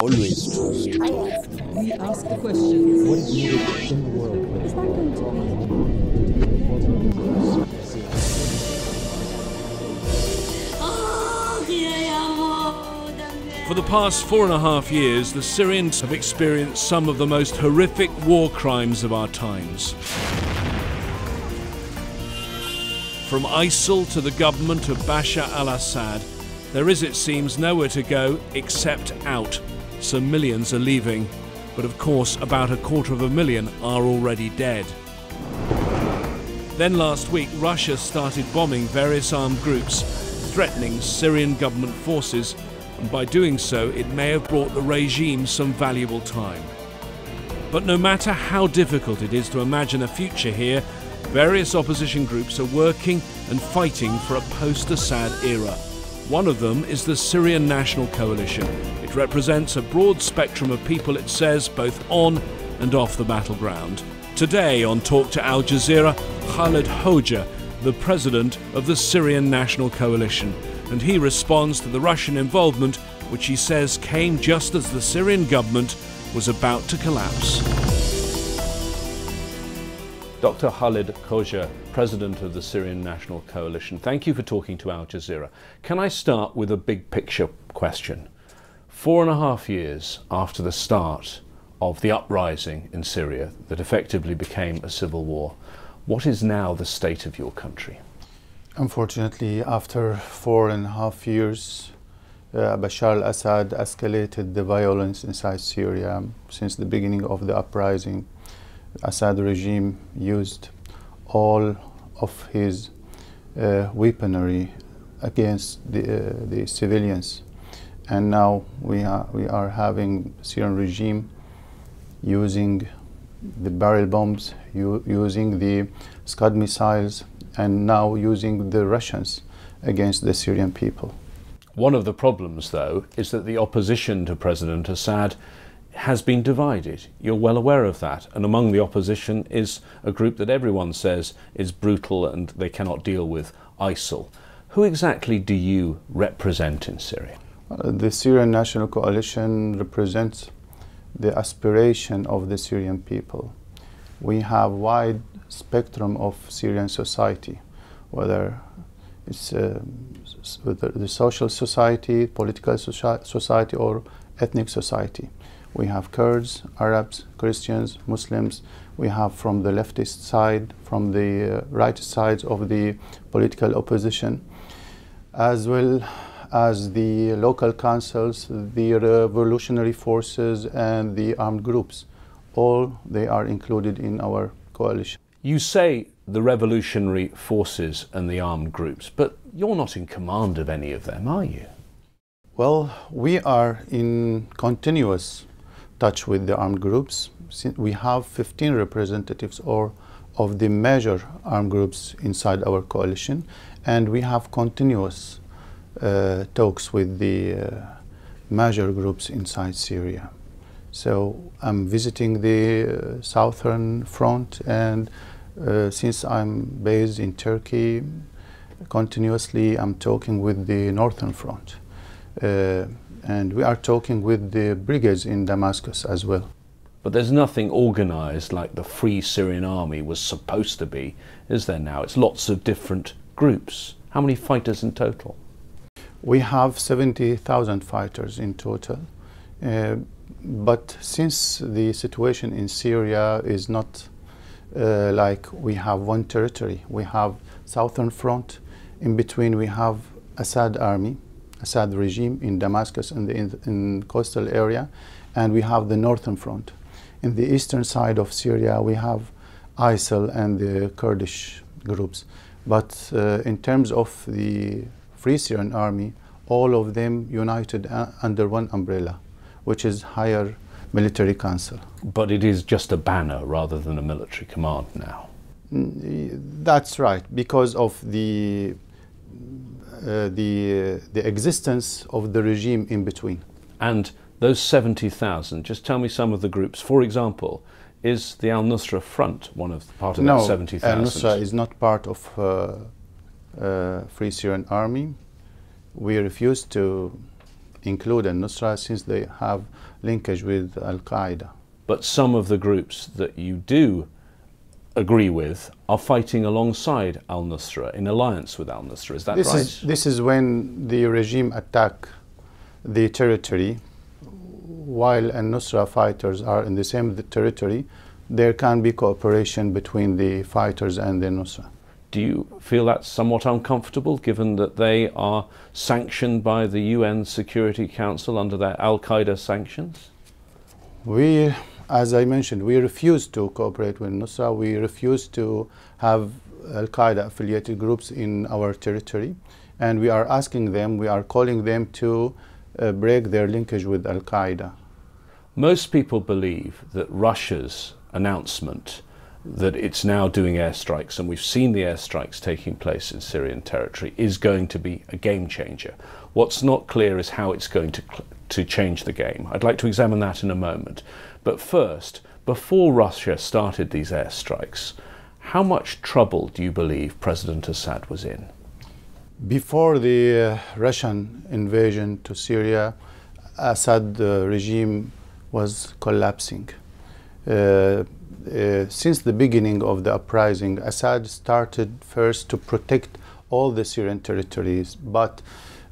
Always true. We ask the questions. What is needed in the world? Is that going to For the past 4.5 years, the Syrians have experienced some of the most horrific war crimes of our times. From ISIL to the government of Bashar al-Assad, there is, it seems, nowhere to go except out. So millions are leaving, but of course about 250,000 are already dead. Then last week, Russia started bombing various armed groups, threatening Syrian government forces, and by doing so, it may have brought the regime some valuable time. But no matter how difficult it is to imagine a future here, various opposition groups are working and fighting for a post-Assad era. One of them is the Syrian National Coalition. It represents a broad spectrum of people, it says, both on and off the battleground. Today on Talk to Al Jazeera, Khalid Hoja, the president of the Syrian National Coalition, and he responds to the Russian involvement, which he says came just as the Syrian government was about to collapse. Dr. Khalid Hoja, president of the Syrian National Coalition, thank you for talking to Al Jazeera. Can I start with a big picture question? 4.5 years after the start of the uprising in Syria that effectively became a civil war, what is now the state of your country? Unfortunately, after 4.5 years, Bashar al-Assad escalated the violence inside Syria. Since the beginning of the uprising, the Assad regime used all of his weaponry against the civilians. And now we are having the Syrian regime using the barrel bombs, using the Scud missiles, and now using the Russians against the Syrian people. One of the problems, though, is that the opposition to President Assad has been divided. You're well aware of that. And among the opposition is a group that everyone says is brutal and they cannot deal with, ISIL. Who exactly do you represent in Syria? The Syrian National Coalition represents the aspiration of the Syrian people. We have wide spectrum of Syrian society, whether it's the social society, political society, or ethnic society. We have Kurds, Arabs, Christians, Muslims. We have from the leftist side, from the right sides of the political opposition, as well as the local councils, the revolutionary forces, and the armed groups. All they are included in our coalition. You say the revolutionary forces and the armed groups, but you're not in command of any of them, are you? Well, we are in continuous touch with the armed groups. We have 15 representatives of the major armed groups inside our coalition, and we have continuous talks with the major groups inside Syria. So I'm visiting the southern front, and since I'm based in Turkey, continuously I'm talking with the northern front. And we are talking with the brigades in Damascus as well. But there's nothing organized like the Free Syrian Army was supposed to be, is there now? It's lots of different groups. How many fighters in total? We have 70,000 fighters in total. But since the situation in Syria is not like we have one territory, we have southern front, in between we have Assad army, Assad regime in Damascus and in coastal area, and we have the northern front. In the eastern side of Syria we have ISIL and the Kurdish groups. But in terms of the Free Syrian Army, all of them united under one umbrella, which is Higher Military Council. But it is just a banner rather than a military command now. That's right, because of the existence of the regime in between. And those 70,000, just tell me some of the groups. For example, is the Al-Nusra Front part of that 70,000? No, Al-Nusra is not part of Free Syrian Army. We refuse to include al-Nusra since they have linkage with Al-Qaeda. But some of the groups that you do agree with are fighting alongside al-Nusra, in alliance with al-Nusra. Is that right? This is when the regime attack the territory. While al-Nusra fighters are in the same territory, there can be cooperation between the fighters and the Nusra. Do you feel that's somewhat uncomfortable, given that they are sanctioned by the UN Security Council under their Al-Qaeda sanctions? We, as I mentioned, we refuse to cooperate with Nusra. We refuse to have Al-Qaeda affiliated groups in our territory. And we are asking them, we are calling them to break their linkage with Al-Qaeda. Most people believe that Russia's announcement that it's now doing airstrikes, and we've seen the airstrikes taking place in Syrian territory, is going to be a game changer. What's not clear is how it's going to change the game. I'd like to examine that in a moment. But first, before Russia started these airstrikes, how much trouble do you believe President Assad was in? Before the Russian invasion to Syria, Assad regime was collapsing. Since the beginning of the uprising, Assad started first to protect all the Syrian territories, but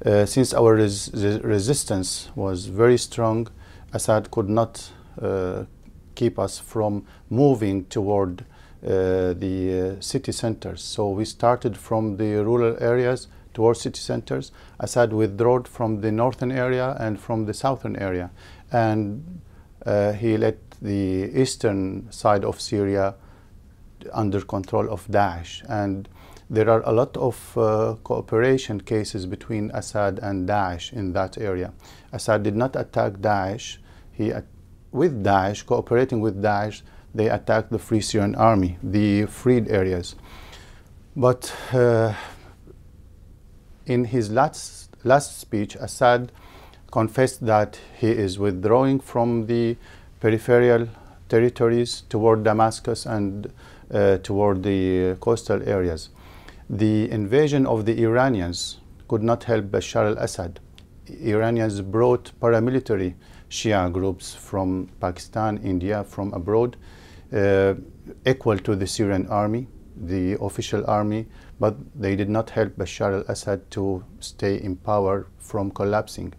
since our resistance was very strong, Assad could not keep us from moving toward the city centers. So we started from the rural areas towards city centers. Assad withdrew from the northern area and from the southern area, and he let the eastern side of Syria under control of Daesh. And there are a lot of cooperation cases between Assad and Daesh in that area. Assad did not attack Daesh. With Daesh, cooperating with Daesh, they attacked the Free Syrian Army, the freed areas. But in his last speech, Assad confessed that he is withdrawing from the peripheral territories toward Damascus and toward the coastal areas. The invasion of the Iranians could not help Bashar al-Assad. Iranians brought paramilitary Shia groups from Pakistan, India, from abroad, equal to the Syrian army, the official army, but they did not help Bashar al-Assad to stay in power from collapsing.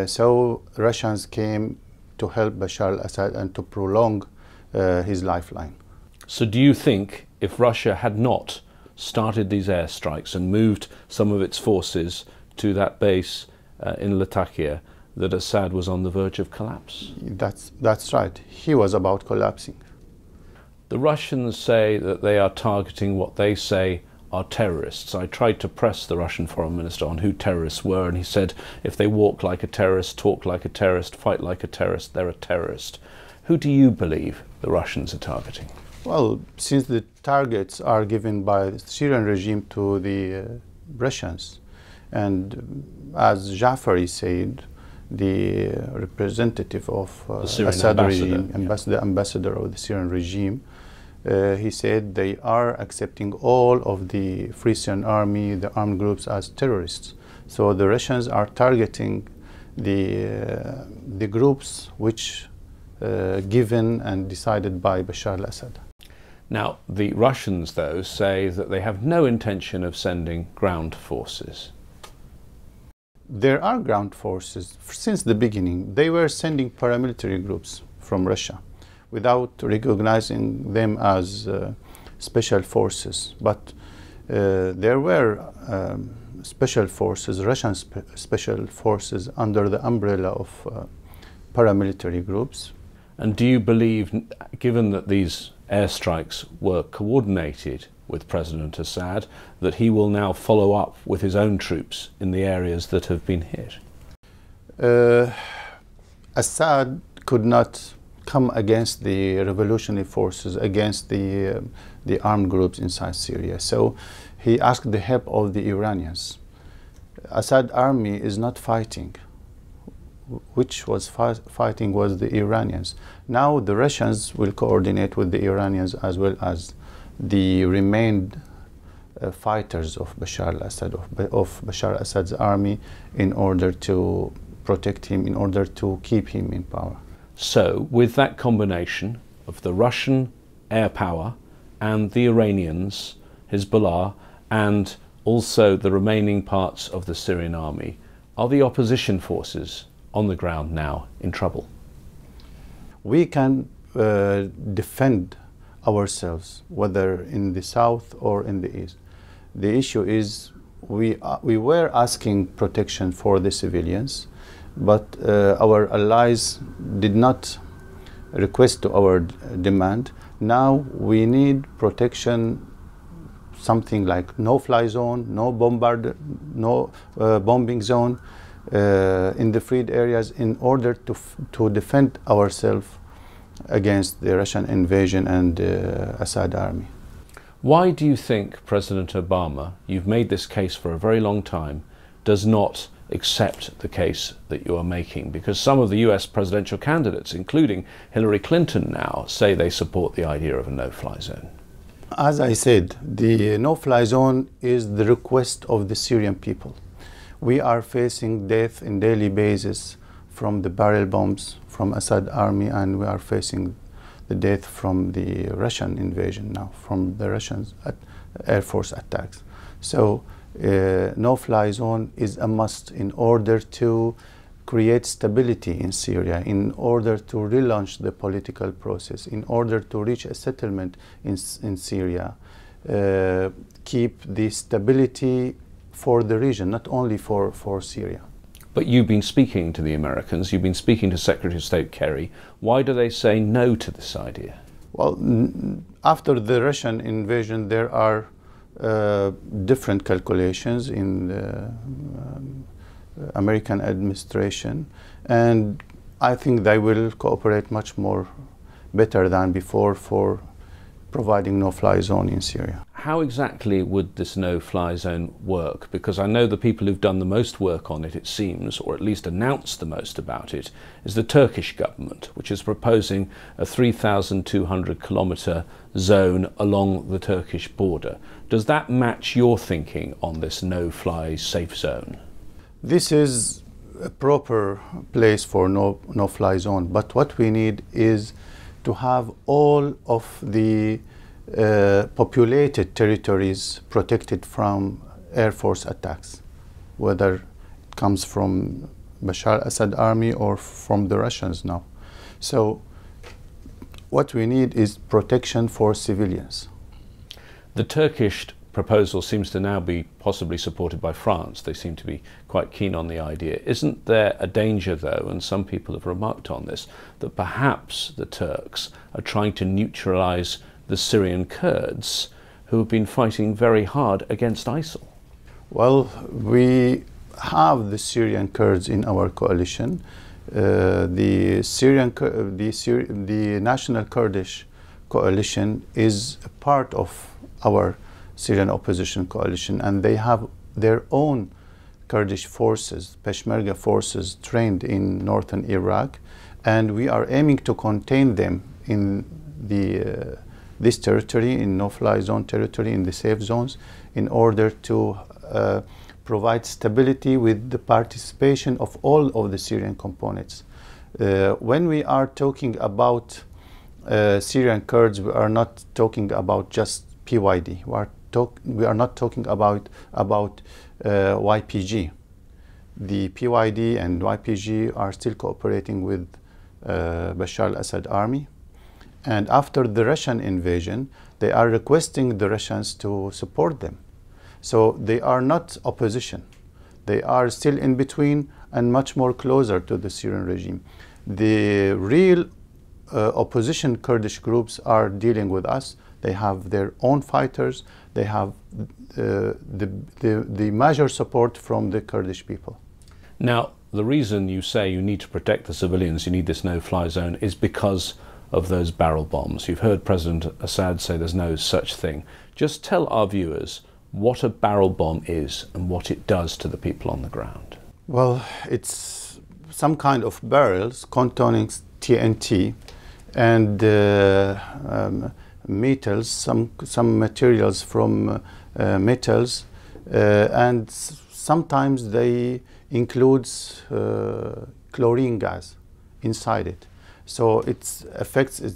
So Russians came to help Bashar al-Assad and to prolong his lifeline. So do you think if Russia had not started these airstrikes and moved some of its forces to that base in Latakia, that Assad was on the verge of collapse? That's right. He was about collapsing. The Russians say that they are targeting what they say are terrorists. I tried to press the Russian foreign minister on who terrorists were, and he said if they walk like a terrorist, talk like a terrorist, fight like a terrorist, they're a terrorist. Who do you believe the Russians are targeting? Well, since the targets are given by the Syrian regime to the Russians, and as Jafari said, the representative of the Assad ambassador, regime, the ambassador of the Syrian regime, he said they are accepting all of the Free Syrian Army, the armed groups, as terrorists. So the Russians are targeting the groups which given and decided by Bashar al-Assad. Now, the Russians, though, say that they have no intention of sending ground forces. There are ground forces. Since the beginning, they were sending paramilitary groups from Russia without recognizing them as special forces. But there were special forces, Russian special forces, under the umbrella of paramilitary groups. And do you believe, given that these airstrikes were coordinated with President Assad, that he will now follow up with his own troops in the areas that have been hit? Assad could not come against the revolutionary forces, against the armed groups inside Syria. So he asked the help of the Iranians. Assad army is not fighting. Which was fighting was the Iranians. Now the Russians will coordinate with the Iranians as well as the remained fighters of Bashar al-Assad, of Bashar Assad's army, in order to protect him, in order to keep him in power. So, with that combination of the Russian air power and the Iranians, Hezbollah, and also the remaining parts of the Syrian army, are the opposition forces on the ground now in trouble? We can defend ourselves, whether in the south or in the east. The issue is we were asking protection for the civilians, but our allies did not request to our demand. Now we need protection, something like no-fly zone, no bombing zone in the freed areas, in order to defend ourselves against the Russian invasion and Assad army. Why do you think President Obama, you've made this case for a very long time, does not accept the case that you are making? Because some of the US presidential candidates, including Hillary Clinton now, say they support the idea of a no-fly zone. As I said, the no-fly zone is the request of the Syrian people. We are facing death on a daily basis from the barrel bombs from Assad army, and we are facing the death from the Russian invasion now, from the Russian Air Force attacks. So no-fly zone is a must in order to create stability in Syria, in order to relaunch the political process, in order to reach a settlement in Syria, keep the stability for the region, not only for Syria. But you've been speaking to the Americans, you've been speaking to Secretary of State Kerry. Why do they say no to this idea? Well, after the Russian invasion, there are different calculations in the American administration, and I think they will cooperate much more better than before for providing no-fly zone in Syria. How exactly would this no-fly zone work? Because I know the people who've done the most work on it, it seems, or at least announced the most about it, is the Turkish government, which is proposing a 3,200 kilometre zone along the Turkish border. Does that match your thinking on this no-fly safe zone? This is a proper place for no-fly zone, but what we need is to have all of the populated territories protected from Air Force attacks, whether it comes from Bashar Assad army or from the Russians now. So what we need is protection for civilians. The Turkish proposal seems to now be possibly supported by France. They seem to be quite keen on the idea. Isn't there a danger, though, and some people have remarked on this, that perhaps the Turks are trying to neutralize the Syrian Kurds, who have been fighting very hard against ISIL? Well, we have the Syrian Kurds in our coalition. The National Kurdish Coalition is a part of our Syrian opposition coalition, and they have their own Kurdish forces, Peshmerga forces, trained in northern Iraq, and we are aiming to contain them in this territory, in no-fly zone territory, in the safe zones, in order to provide stability with the participation of all of the Syrian components. When we are talking about Syrian Kurds, we are not talking about just PYD. We are not talking about YPG. The PYD and YPG are still cooperating with Bashar al-Assad army. And after the Russian invasion, they are requesting the Russians to support them. So they are not opposition. They are still in between and much more closer to the Syrian regime. The real opposition Kurdish groups are dealing with us. They have their own fighters. They have the major support from the Kurdish people. Now, the reason you say you need to protect the civilians, you need this no-fly zone, is because of those barrel bombs. You've heard President Assad say there's no such thing. Just tell our viewers what a barrel bomb is and what it does to the people on the ground. Well, it's some kind of barrels containing TNT and metals, some materials from metals, and sometimes they includes chlorine gas inside it. So it's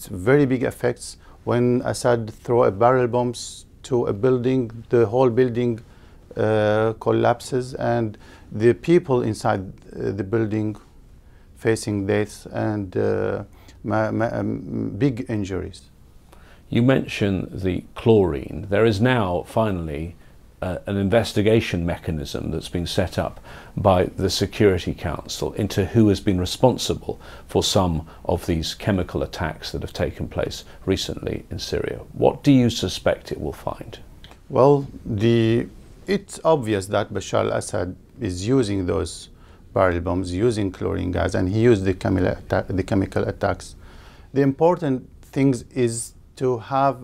very big effects. When Assad throw a barrel bombs to a building, the whole building collapses, and the people inside the building facing death and big injuries. You mentioned the chlorine. There is now finally an investigation mechanism that's been set up by the Security Council into who has been responsible for some of these chemical attacks that have taken place recently in Syria. What do you suspect it will find? Well, it's obvious that Bashar Assad is using those barrel bombs, using chlorine gas, and he used the chemical attacks. The important thing is to have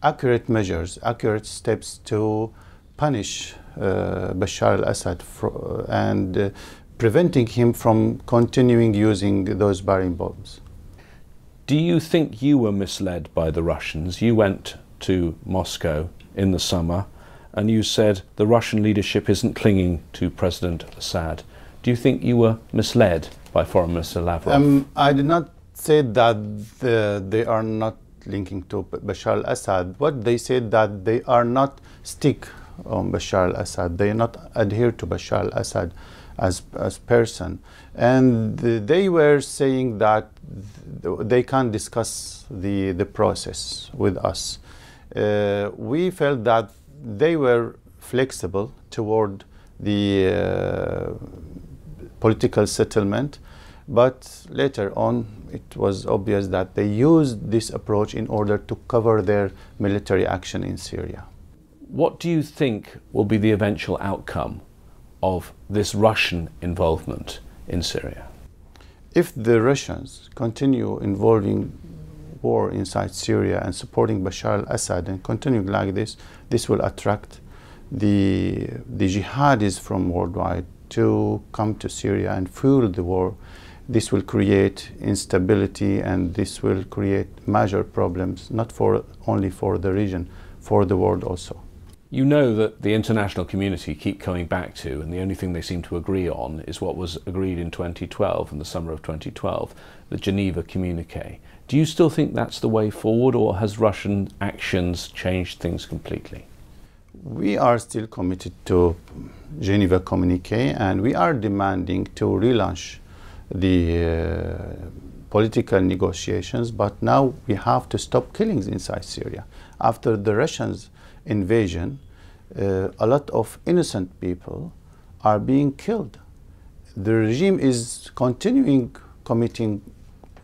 accurate measures, accurate steps to punish Bashar al-Assad and preventing him from continuing using those barrel bombs. Do you think you were misled by the Russians? You went to Moscow in the summer and you said the Russian leadership isn't clinging to President Assad. Do you think you were misled by Foreign Minister Lavrov? I did not say that they are not linking to Bashar al-Assad. What they said that they are not stick on Bashar al-Assad. They not adhere to Bashar al-Assad as person. And they were saying that they can't discuss the process with us. We felt that they were flexible toward the political settlement, but later on it was obvious that they used this approach in order to cover their military action in Syria. What do you think will be the eventual outcome of this Russian involvement in Syria? If the Russians continue involving war inside Syria and supporting Bashar al-Assad and continuing like this, this will attract the jihadis from worldwide to come to Syria and fuel the war. This will create instability, and this will create major problems, not only for the region, for the world also. You know that the international community keep coming back to, and the only thing they seem to agree on is what was agreed in 2012, in the summer of 2012, the Geneva Communique. Do you still think that's the way forward, or has Russian actions changed things completely? We are still committed to Geneva Communique, and we are demanding to relaunch the political negotiations, but now we have to stop killings inside Syria. After the Russians' invasion, a lot of innocent people are being killed. The regime is continuing committing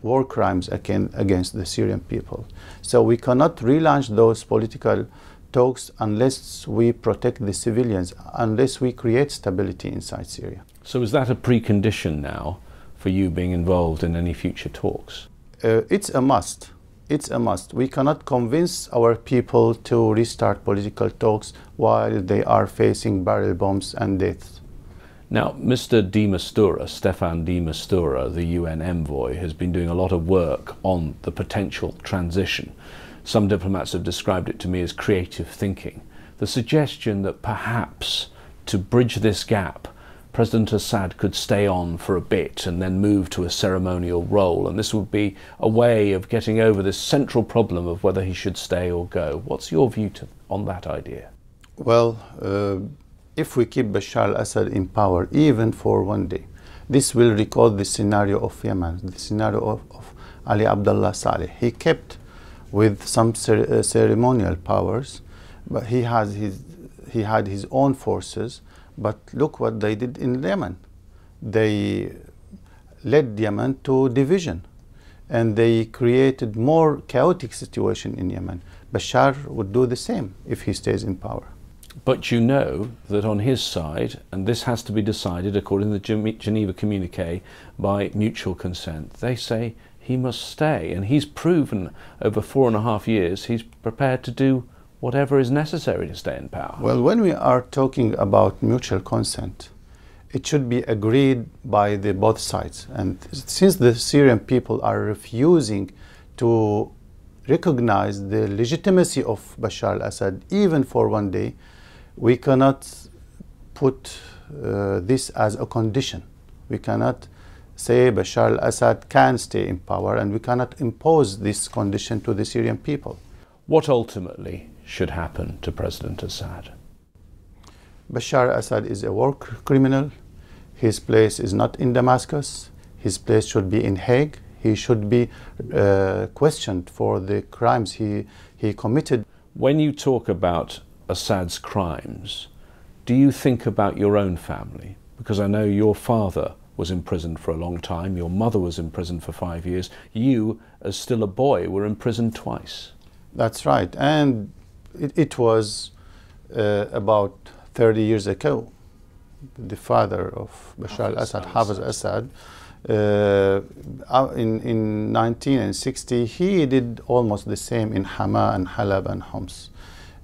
war crimes against the Syrian people. So we cannot relaunch those political talks unless we protect the civilians, unless we create stability inside Syria. So is that a precondition now for you being involved in any future talks? It's a must. It's a must. We cannot convince our people to restart political talks while they are facing barrel bombs and death. Now, Mr. de Mistura, Staffan de Mistura, the UN envoy, has been doing a lot of work on the potential transition. Some diplomats have described it to me as creative thinking. The suggestion that perhaps to bridge this gap, President Assad could stay on for a bit and then move to a ceremonial role, and this would be a way of getting over this central problem of whether he should stay or go. What's your view on that idea? Well, if we keep Bashar al-Assad in power, even for one day, this will recall the scenario of Yemen, the scenario of Ali Abdullah Saleh. He kept with some ceremonial powers, but he had his own forces. But look what they did in Yemen. They led Yemen to division, and they created more chaotic situation in Yemen. Bashar would do the same if he stays in power. But you know that on his side, and this has to be decided according to the Geneva Communique by mutual consent, they say he must stay, and he's proven over 4.5 years he's prepared to do whatever is necessary to stay in power. Well, when we are talking about mutual consent, it should be agreed by the both sides. And since the Syrian people are refusing to recognize the legitimacy of Bashar al-Assad, even for one day, we cannot put this as a condition. We cannot say Bashar al-Assad can stay in power, and we cannot impose this condition to the Syrian people. What ultimately should happen to President Assad? Bashar Assad is a war criminal. His place is not in Damascus. His place should be in Hague. He should be questioned for the crimes he committed. When you talk about Assad's crimes, do you think about your own family? Because I know your father was imprisoned for a long time, your mother was imprisoned for 5 years, you, as still a boy, were imprisoned twice. That's right, and it was about 30 years ago. The father of Bashar al-Assad, Hafez Assad, in 1960, he did almost the same in Hama and Halab and Homs.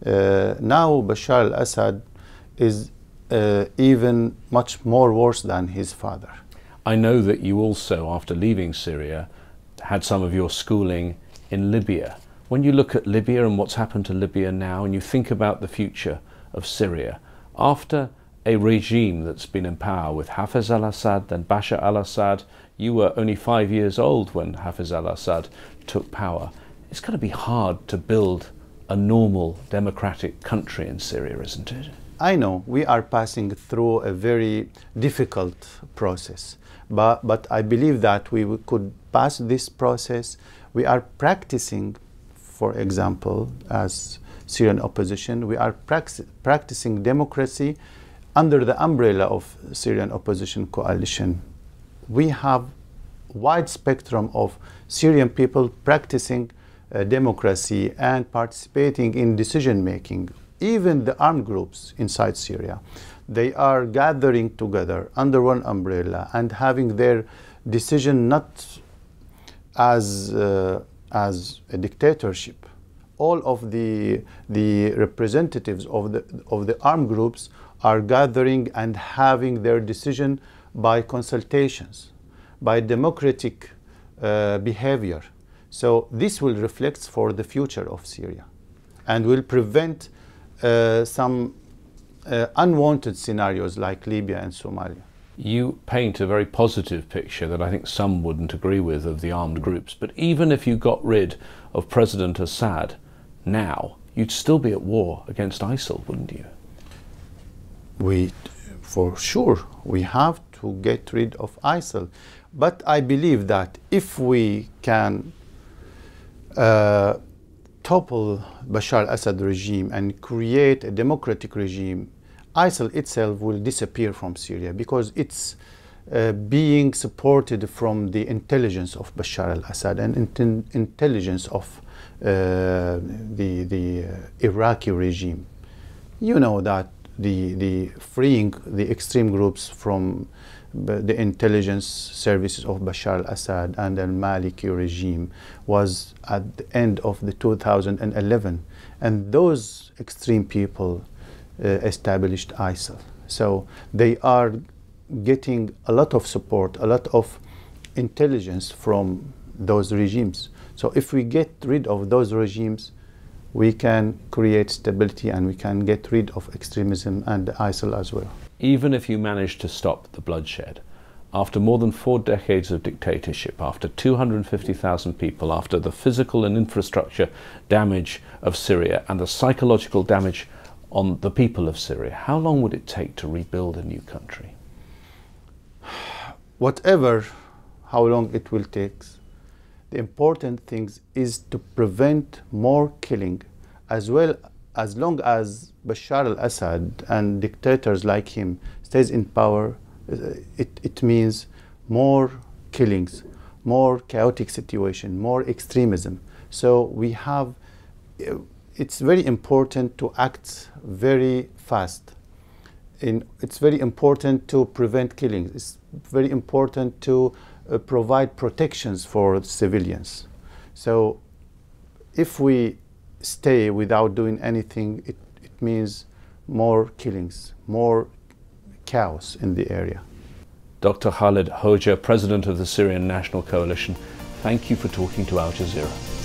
Now Bashar al-Assad is even much more worse than his father. I know that you also, after leaving Syria, had some of your schooling in Libya. When you look at Libya and what's happened to Libya now, and you think about the future of Syria, after a regime that's been in power with Hafez al-Assad, then Bashar al-Assad, you were only 5 years old when Hafez al-Assad took power. It's going to be hard to build a normal democratic country in Syria, isn't it? I know we are passing through a very difficult process, but I believe that we could pass this process. We are practicing, for example, as Syrian opposition, we are practicing democracy under the umbrella of Syrian Opposition Coalition. We have a wide spectrum of Syrian people practicing democracy and participating in decision making. Even the armed groups inside Syria, they are gathering together under one umbrella and having their decision not as a dictatorship. All of the representatives of the armed groups are gathering and having their decision by consultations, by democratic behavior. So this will reflect for the future of Syria and will prevent some unwanted scenarios like Libya and Somalia. You paint a very positive picture that I think some wouldn't agree with of the armed groups, but even if you got rid of President Assad now, you'd still be at war against ISIL, wouldn't you? For sure, we have to get rid of ISIL. But I believe that if we can topple Bashar al-Assad regime and create a democratic regime, ISIL itself will disappear from Syria because it's being supported from the intelligence of Bashar al-Assad and intelligence of the Iraqi regime. You know that the freeing the extreme groups from the intelligence services of Bashar al-Assad and the Maliki regime was at the end of the 2011, and those extreme people established ISIL. So they are getting a lot of support, a lot of intelligence from those regimes. So if we get rid of those regimes, we can create stability and we can get rid of extremism and ISIL as well. Even if you manage to stop the bloodshed, after more than 4 decades of dictatorship, after 250,000 people, after the physical and infrastructure damage of Syria and the psychological damage on the people of Syria, how long would it take to rebuild a new country? Whatever, how long it will take, the important thing is to prevent more killing, as well as long as Bashar al-Assad and dictators like him stays in power. It means more killings, more chaotic situation, more extremism. So we have, it's very important to act very fast. It's very important to prevent killings. It's very important to provide protections for civilians. So if we stay without doing anything, it means more killings, more chaos in the area. Dr. Khalid Hoja, President of the Syrian National Coalition, thank you for talking to Al Jazeera.